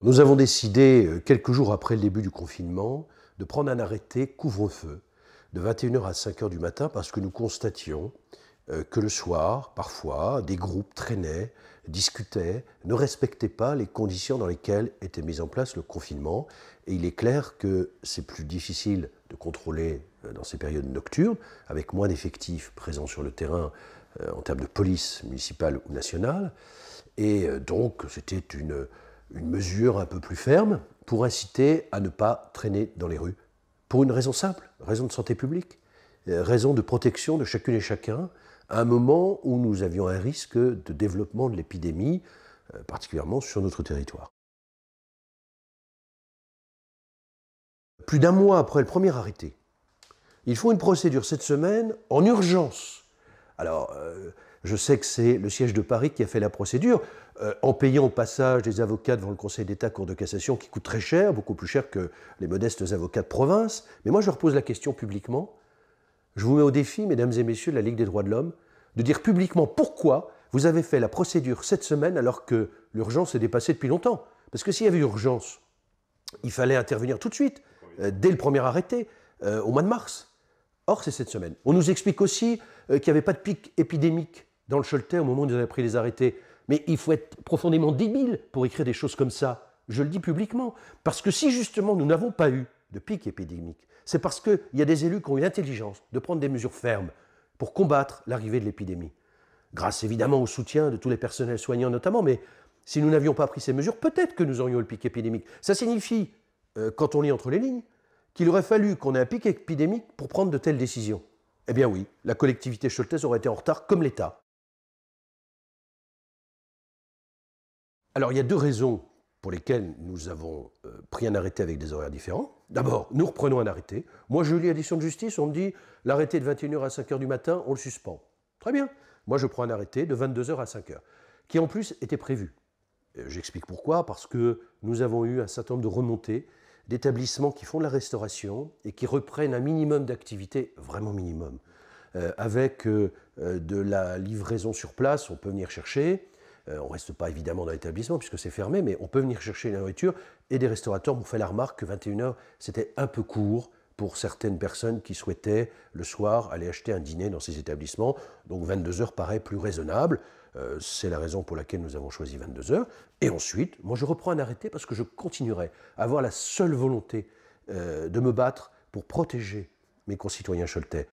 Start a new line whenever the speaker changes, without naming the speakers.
Nous avons décidé, quelques jours après le début du confinement, de prendre un arrêté couvre-feu de 21h à 5h du matin parce que nous constations que le soir, parfois, des groupes traînaient, discutaient, ne respectaient pas les conditions dans lesquelles était mis en place le confinement. Et il est clair que c'est plus difficile de contrôler dans ces périodes nocturnes, avec moins d'effectifs présents sur le terrain en termes de police municipale ou nationale. Et donc, c'était une mesure un peu plus ferme pour inciter à ne pas traîner dans les rues. Pour une raison simple, raison de santé publique, raison de protection de chacune et chacun, à un moment où nous avions un risque de développement de l'épidémie, particulièrement sur notre territoire. Plus d'un mois après le premier arrêté, il faut une procédure cette semaine en urgence. Alors, je sais que c'est le siège de Paris qui a fait la procédure, en payant au passage des avocats devant le Conseil d'État, Cour de cassation, qui coûtent très cher, beaucoup plus cher que les modestes avocats de province. Mais moi, je leur pose la question publiquement. Je vous mets au défi, mesdames et messieurs de la Ligue des droits de l'homme, de dire publiquement pourquoi vous avez fait la procédure cette semaine alors que l'urgence est dépassée depuis longtemps. Parce que s'il y avait urgence, il fallait intervenir tout de suite, dès le premier arrêté, au mois de mars. Or, c'est cette semaine. On nous explique aussi qu'il n'y avait pas de pic épidémique dans le Choletais au moment où nous avons pris les arrêtés. Mais il faut être profondément débile pour écrire des choses comme ça. Je le dis publiquement. Parce que si justement nous n'avons pas eu de pic épidémique, c'est parce qu'il y a des élus qui ont eu l'intelligence de prendre des mesures fermes pour combattre l'arrivée de l'épidémie. Grâce évidemment au soutien de tous les personnels soignants notamment, mais si nous n'avions pas pris ces mesures, peut-être que nous aurions eu le pic épidémique. Ça signifie, quand on lit entre les lignes, qu'il aurait fallu qu'on ait un pic épidémique pour prendre de telles décisions. Eh bien oui, la collectivité choletaise aurait été en retard comme l'État. Alors il y a deux raisons pour lesquelles nous avons pris un arrêté avec des horaires différents. D'abord, nous reprenons un arrêté. Moi, je lis la décision de justice, on me dit l'arrêté de 21h à 5h du matin, on le suspend. Très bien. Moi, je prends un arrêté de 22h à 5h, qui en plus était prévu. J'explique pourquoi, parce que nous avons eu un certain nombre de remontées d'établissements qui font de la restauration et qui reprennent un minimum d'activité, vraiment minimum. Avec de la livraison sur place, on peut venir chercher. On ne reste pas évidemment dans l'établissement puisque c'est fermé, mais on peut venir chercher la nourriture. Et des restaurateurs m'ont fait la remarque que 21h, c'était un peu court pour certaines personnes qui souhaitaient le soir aller acheter un dîner dans ces établissements. Donc 22h paraît plus raisonnable. C'est la raison pour laquelle nous avons choisi 22h. Et ensuite, moi je reprends un arrêté parce que je continuerai à avoir la seule volonté de me battre pour protéger mes concitoyens choletais.